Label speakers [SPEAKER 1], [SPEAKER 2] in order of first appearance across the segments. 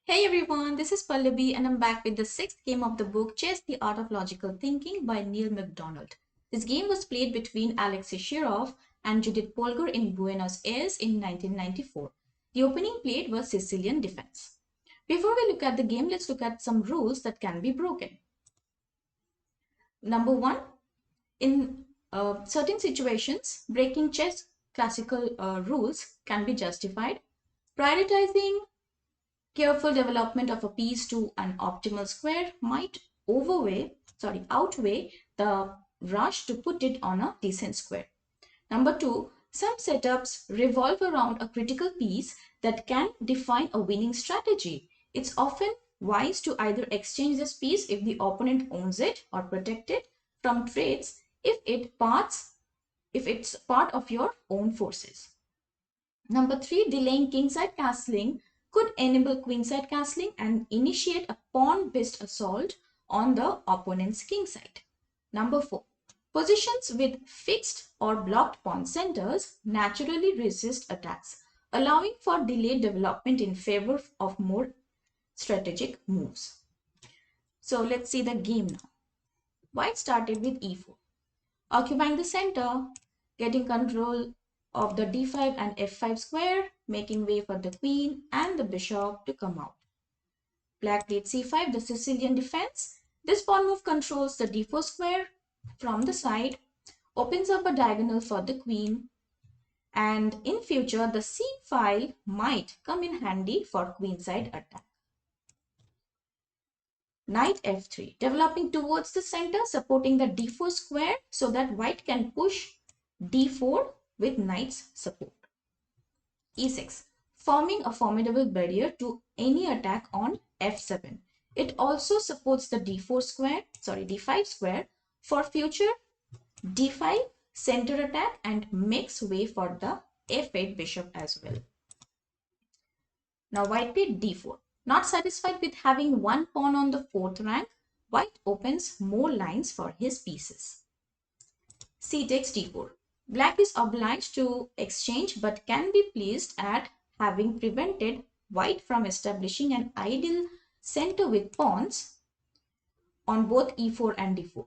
[SPEAKER 1] Hey everyone, this is Pallavi and I'm back with the sixth game of the book Chess, The Art of Logical Thinking by Neil MacDonald. This game was played between Alexei Shirov and Judith Polgar in Buenos Aires in 1994. The opening played was Sicilian Defence. Before we look at the game, let's look at some rules that can be broken. Number one, in certain situations, breaking chess classical rules can be justified. Prioritizing careful development of a piece to an optimal square might outweigh the rush to put it on a decent square. Number two, some setups revolve around a critical piece that can define a winning strategy. It's often wise to either exchange this piece if the opponent owns it or protect it from trades if it's part of your own forces. Number three, delaying kingside castling could enable queenside castling and initiate a pawn-based assault on the opponent's kingside. Number four, positions with fixed or blocked pawn centers naturally resist attacks, allowing for delayed development in favor of more strategic moves. So let's see the game now. White started with e4, occupying the center, getting control of the d5 and f5 square, making way for the queen and the bishop to come out. Black played c5, the Sicilian defense. This pawn move controls the d4 square from the side, opens up a diagonal for the queen, and in future the c file might come in handy for queenside attack. Knight f3, developing towards the center, supporting the d4 square so that white can push d4 with knight's support. e6, forming a formidable barrier to any attack on f7. It also supports the d5 square for future d5 center attack and makes way for the f8 bishop as well. Now white played d4. Not satisfied with having one pawn on the fourth rank, white opens more lines for his pieces. C takes d4. Black is obliged to exchange but can be pleased at having prevented white from establishing an ideal center with pawns on both e4 and d4.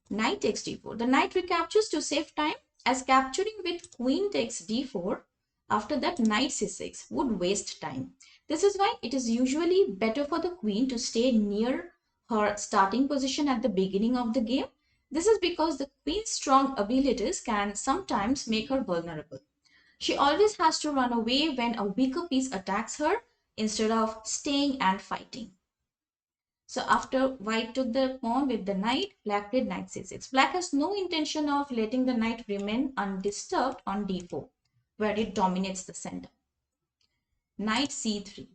[SPEAKER 1] Knight takes d4. The knight recaptures to save time, as capturing with queen takes d4 after that knight c6 would waste time. This is why it is usually better for the queen to stay near her starting position at the beginning of the game. This is because the queen's strong abilities can sometimes make her vulnerable. She always has to run away when a weaker piece attacks her instead of staying and fighting. So after white took the pawn with the knight, black played knight c6. Black has no intention of letting the knight remain undisturbed on d4, where it dominates the center. Knight c3.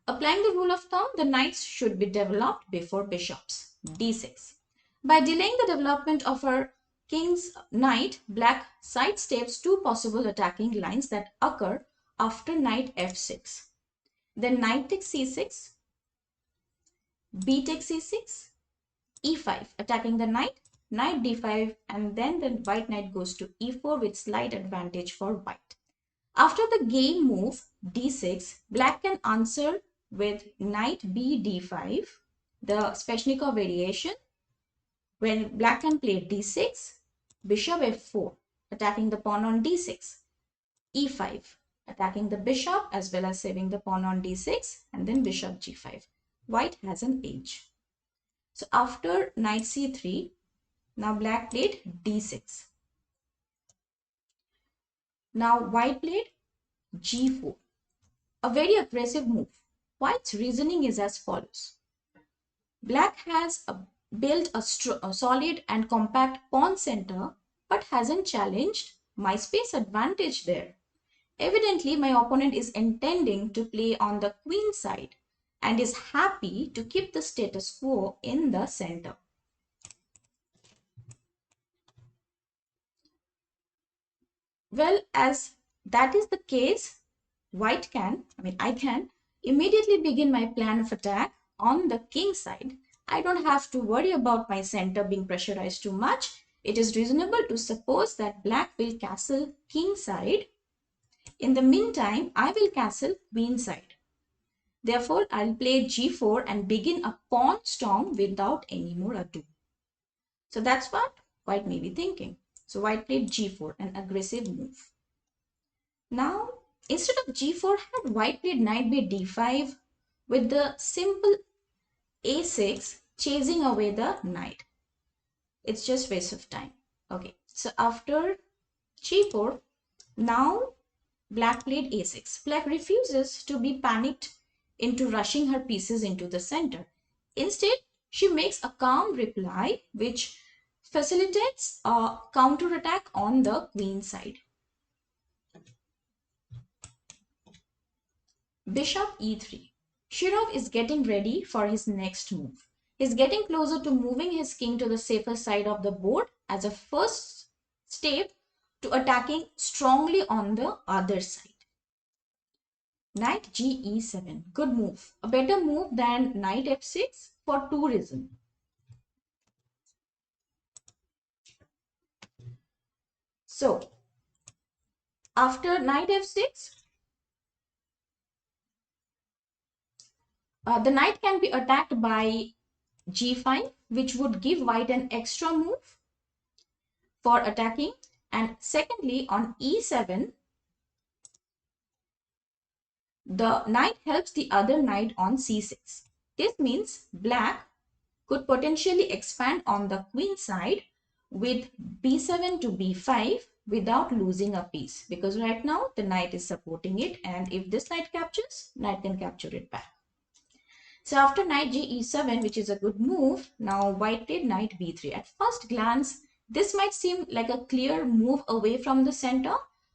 [SPEAKER 1] Applying the rule of thumb, the knights should be developed before bishops. d6. By delaying the development of her king's knight, black sidesteps two possible attacking lines that occur after knight f6. Then knight takes c6, b takes c6, e5, attacking the knight, knight d5, and then the white knight goes to e4 with slight advantage for white. After the game move d6, black can answer with knight b d5, the Sveshnikov variation, when black can play d6, bishop f4, attacking the pawn on d6, e5, attacking the bishop as well as saving the pawn on d6, and then bishop g5. White has an edge. So after knight c3, now black played d6. Now white played g4, a very aggressive move. White's reasoning is as follows. Black has built a solid and compact pawn center but hasn't challenged my space advantage there. Evidently, my opponent is intending to play on the queen side and is happy to keep the status quo in the center. Well, as that is the case, I can immediately begin my plan of attack on the king side. I don't have to worry about my center being pressurized too much. It is reasonable to suppose that black will castle king side. In the meantime, I will castle queen side. Therefore, I'll play g4 and begin a pawn storm without any more ado. So that's what white may be thinking. So white played g4, an aggressive move. Now, instead of g4, had white played knight by d5 with the simple a6 chasing away the knight. It's just waste of time. Okay, so after g4, now black played a6. Black refuses to be panicked into rushing her pieces into the center. Instead, she makes a calm reply which facilitates a counterattack on the queen side. Bishop e3. Shirov is getting ready for his next move. He's getting closer to moving his king to the safer side of the board as a first step to attacking strongly on the other side. Knight ge7. Good move. A better move than knight f6 for two reasons. So, after knight f6, the knight can be attacked by g5, which would give white an extra move for attacking. And secondly, on e7, the knight helps the other knight on c6. This means black could potentially expand on the queen side with b7 to b5 without losing a piece, because right now the knight is supporting it, and if this knight captures, knight can capture it back. So after knight ge7, which is a good move, now white played knight b3. At first glance, this might seem like a clear move away from the center.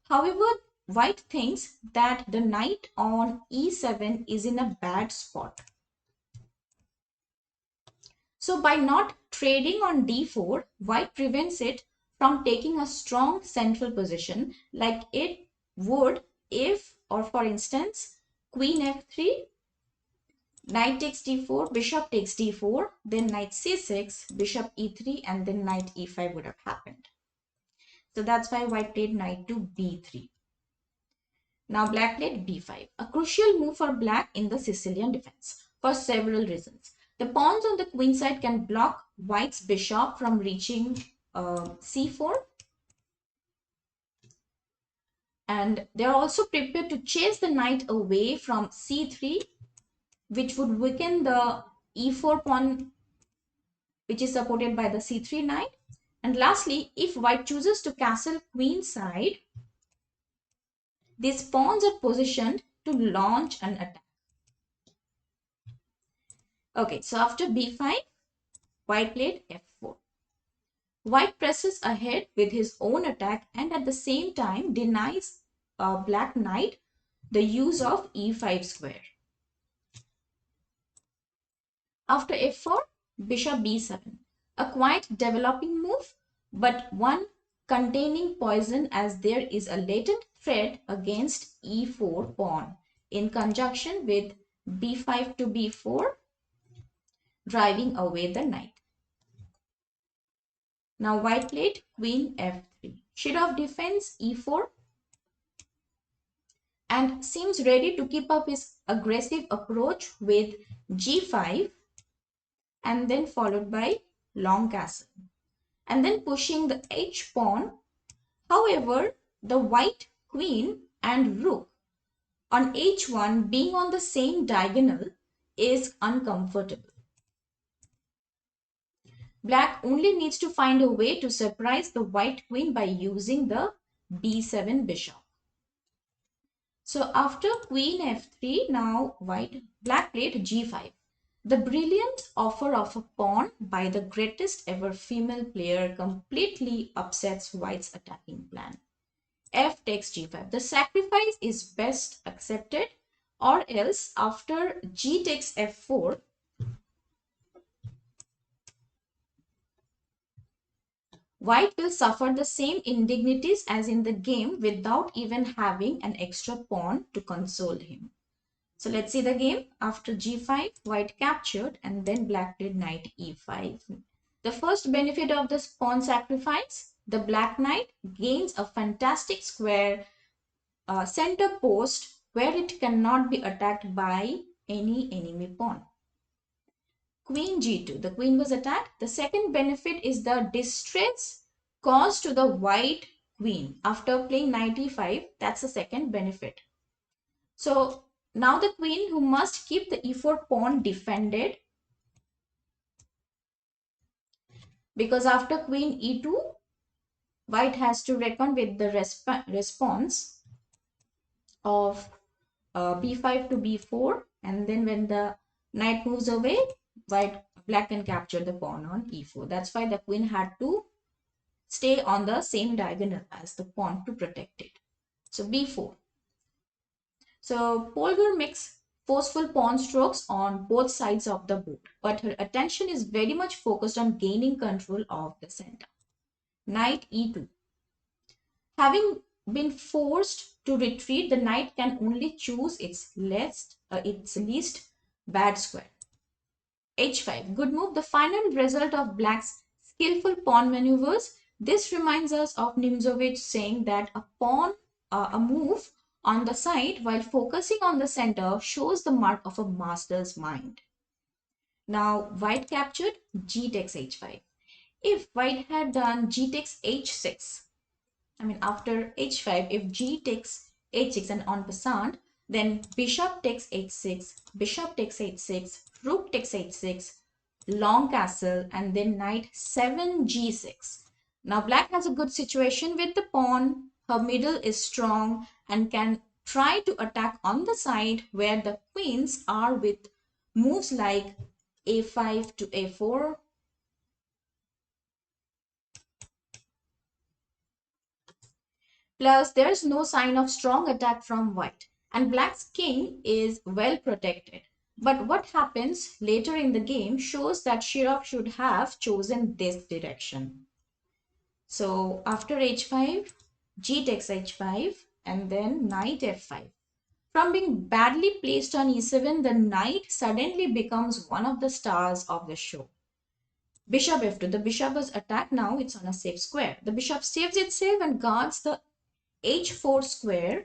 [SPEAKER 1] However, white thinks that the knight on e7 is in a bad spot. So by not trading on d4, white prevents it from taking a strong central position like it would if, or for instance, queen f3, knight takes d4, bishop takes d4, then knight c6, bishop e3, and then knight e5 would have happened. So that's why white played knight to b3. Now black played b5, a crucial move for black in the Sicilian defense for several reasons. The pawns on the queen side can block white's bishop from reaching c4. And they are also prepared to chase the knight away from c3, which would weaken the e4 pawn, which is supported by the c3 knight. And lastly, if white chooses to castle queen side, these pawns are positioned to launch an attack. Okay, so after b5, white played f4. White presses ahead with his own attack and at the same time denies black knight the use of e5 square. After f4, bishop b7. A quite developing move, but one containing poison as there is a latent threat against e4 pawn in conjunction with b5 to b4, driving away the knight. Now white played queen f3. Shirov defends e4 and seems ready to keep up his aggressive approach with g5 and then followed by long castle and then pushing the h pawn. However, the white queen and rook on h1 being on the same diagonal is uncomfortable. Black only needs to find a way to surprise the white queen by using the b7 bishop. So after queen f3, now black played g5. The brilliant offer of a pawn by the greatest ever female player completely upsets white's attacking plan. F takes g5. The sacrifice is best accepted, or else after g takes f4, white will suffer the same indignities as in the game without even having an extra pawn to console him. So let's see the game. After g5, white captured and then black played knight e5. The first benefit of this pawn sacrifice, the black knight gains a fantastic square center post where it cannot be attacked by any enemy pawn. Queen g2, the queen was attacked. The second benefit is the distress caused to the white queen after playing knight e5. That's the second benefit. So now the queen, who must keep the e4 pawn defended, because after queen e2, white has to reckon with the response of b5 to b4, and then when the knight moves away, black can capture the pawn on e4. That's why the queen had to stay on the same diagonal as the pawn to protect it. So b4. So Polgar makes forceful pawn strokes on both sides of the board, but her attention is very much focused on gaining control of the center. Knight e2. Having been forced to retreat, the knight can only choose its least bad square. h5, good move. The final result of black's skillful pawn maneuvers. This reminds us of Nimzowitsch saying that a move on the side while focusing on the center shows the mark of a master's mind. Now white captured, g takes h5. If white had done g takes h6, after h5, if g takes h6 and en passant, then bishop takes h6, bishop takes h6, rook takes h6, long castle, and then knight 7 g6. Now black has a good situation with the pawn. Her middle is strong and can try to attack on the side where the queens are with moves like a5 to a4, plus, there's no sign of strong attack from white, and black's king is well protected. But what happens later in the game shows that Shirov should have chosen this direction. So after h5, g takes h5, and then knight f5. From being badly placed on e7, the knight suddenly becomes one of the stars of the show. Bishop f2. The bishop was attacked. Now it's on a safe square. The bishop saves itself and guards the h4 square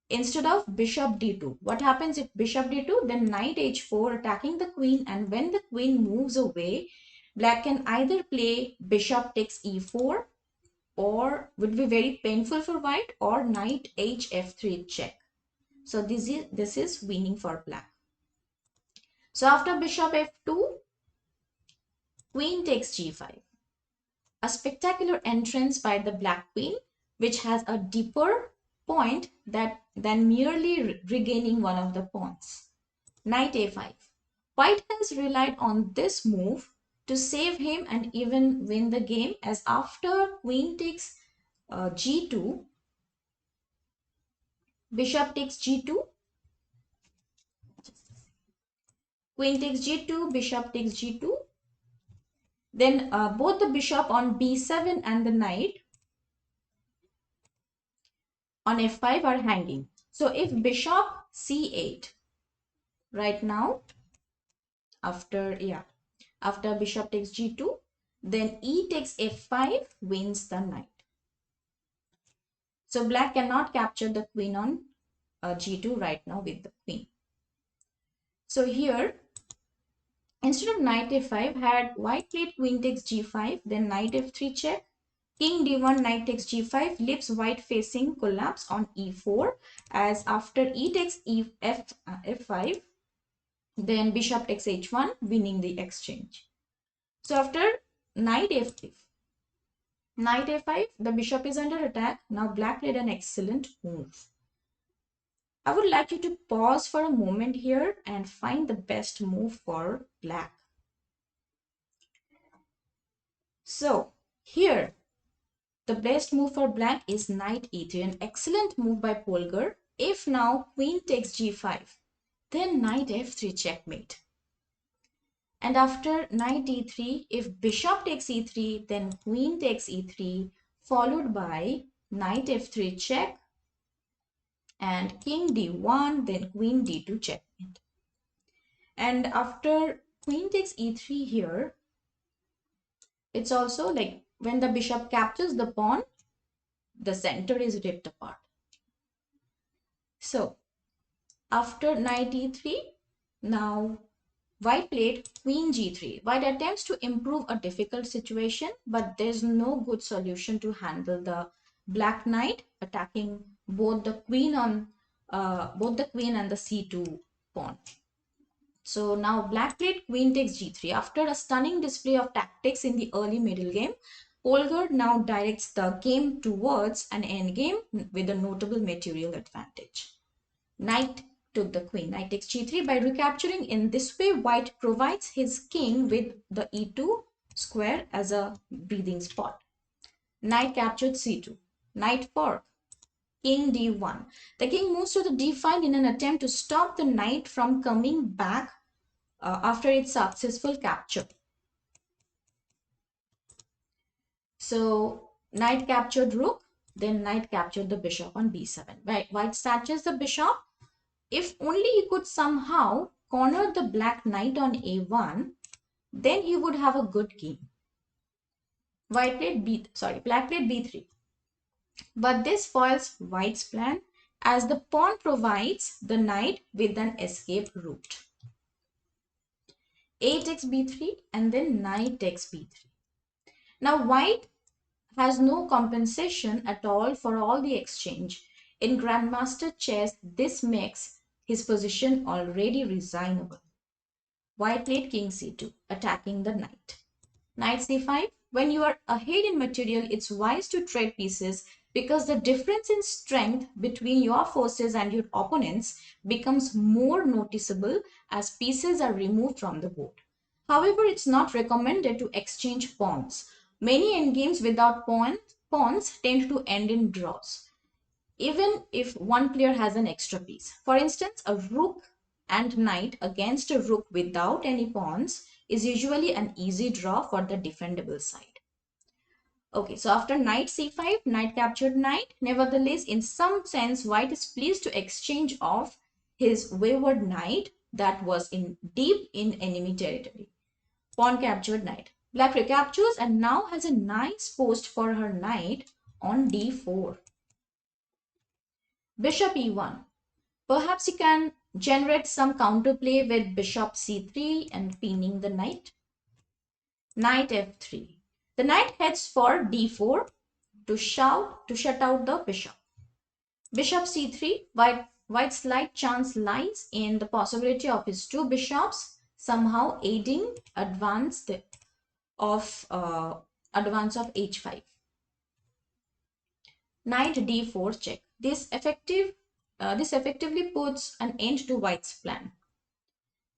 [SPEAKER 1] instead of bishop d2. What happens if bishop d2? Then knight h4 attacking the queen, and when the queen moves away, black can either play bishop takes e4, or would be very painful for white, or knight hf3 check. So this is winning for black. So after bishop f2, queen takes g5. A spectacular entrance by the black queen, which has a deeper point than merely regaining one of the pawns. Knight a5. White has relied on this move to save him and even win the game, as after queen takes g2, bishop takes g2, queen takes g2, bishop takes g2, then both the bishop on b7 and the knight on f5 are hanging. So if bishop c8, right now, after bishop takes g2, then e takes f5 wins the knight. So black cannot capture the queen on g2 right now with the queen. So here, instead of knight f5, had white played queen takes g5, then knight f3 check, king d1, knight takes g5, leaves white facing collapse on e4, as after e takes f5, then bishop takes h1, winning the exchange. So after knight f5, the bishop is under attack. Now black played an excellent move. I would like you to pause for a moment here and find the best move for black. So here, the best move for black is knight e3, an excellent move by Polgar. If now queen takes g5, then knight f3 checkmate. And after knight e3, if bishop takes e3, then queen takes e3, followed by knight f3 check, and king d1, then queen d2 checkmate. And after queen takes e3 here, it's also like when the bishop captures the pawn, the center is ripped apart. So After knight e3, now white played queen g3. White attempts to improve a difficult situation, but there's no good solution to handle the black knight attacking both the queen and the c2 pawn. So now black played queen takes g3. After a stunning display of tactics in the early middle game, Polgar now directs the game towards an endgame with a notable material advantage. Knight took the queen. Knight takes g3. By recapturing in this way, white provides his king with the e2 square as a breathing spot. Knight captured c2. Knight fork. King d1. The king moves to the d file in an attempt to stop the knight from coming back after its successful capture. So knight captured rook, then knight captured the bishop on b7. White snatches the bishop. If only he could somehow corner the black knight on a1, then he would have a good game. Black played b3. But this foils white's plan as the pawn provides the knight with an escape route. A takes b3 and then knight takes b3. Now white has no compensation at all for all the exchange. In Grandmaster chess, this makes his position already resignable. White played king c2, attacking the knight. Knight c5. When you are ahead in material, it's wise to trade pieces because the difference in strength between your forces and your opponents becomes more noticeable as pieces are removed from the board. However, it's not recommended to exchange pawns. Many endgames without pawns tend to end in draws, even if one player has an extra piece. For instance, a rook and knight against a rook without any pawns is usually an easy draw for the defendable side. Okay, so after knight c5, knight captured knight. Nevertheless, in some sense, white is pleased to exchange off his wayward knight that was deep in enemy territory. Pawn captured knight. Black recaptures and now has a nice post for her knight on d4. Bishop e1. Perhaps you can generate some counterplay with bishop c3 and pinning the knight. Knight f3. The knight heads for d4 to shut out the bishop. Bishop c3. White's slight chance lies in the possibility of his two bishops somehow aiding advance of h5. Knight d4 check. This effectively puts an end to white's plan.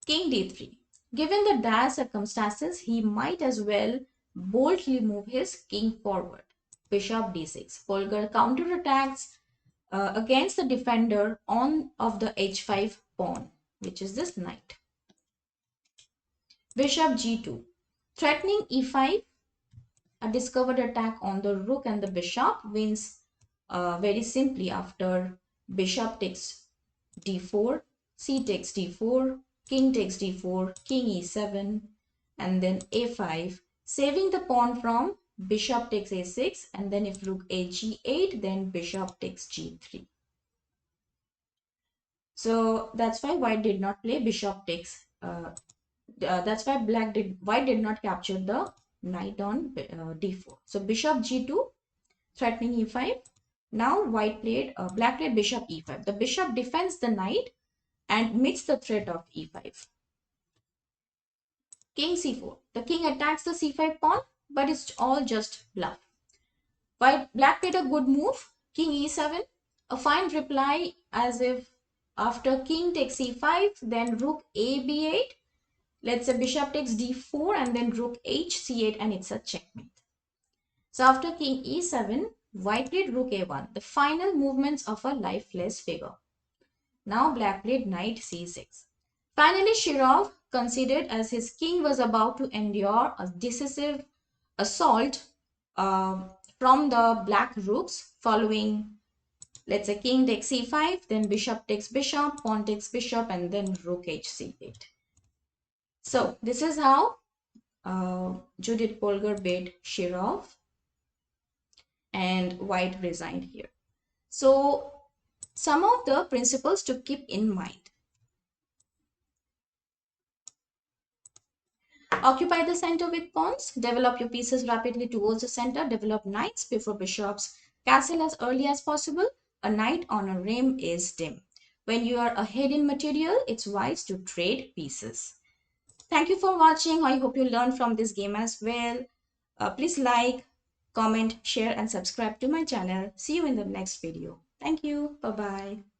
[SPEAKER 1] King d3. Given the dire circumstances, he might as well boldly move his king forward. Bishop d6. Polgar counterattacks against the defender of the h5 pawn, which is this knight. Bishop g2. Threatening e5, a discovered attack on the rook and the bishop wins very simply after bishop takes d4, c takes d4, king takes d4, king e7, and then a5, saving the pawn from bishop takes a6, and then if rook a g8, then bishop takes g3. So that's why white did not play bishop takes. That's why white did not capture the knight on d4. So bishop g2, threatening e5. Now black played bishop e5. The bishop defends the knight and meets the threat of e5. King c4. The king attacks the c5 pawn, but it's all just bluff. Black played a good move, king e7. A fine reply as if after king takes e5, then rook a b8. Let's say bishop takes d4 and then rook h c8 and it's a checkmate. So after king e7, white played rook a1, the final movements of a lifeless figure. Now black played knight c6. Finally, Shirov considered as his king was about to endure a decisive assault from the black rooks following, let's say, king takes c5, then bishop takes bishop, pawn takes bishop, and then rook h c8. So this is how Judith Polgar beat Shirov, and white resigned here. So Some of the principles to keep in mind. Occupy the center with pawns. Develop your pieces rapidly towards the center. Develop knights before bishops. Castle as early as possible. A knight on a rim is dim. When you are ahead in material, it's wise to trade pieces. Thank you for watching. I hope you learned from this game as well. Please like, comment, share and subscribe to my channel. See you in the next video. Thank you. Bye-bye.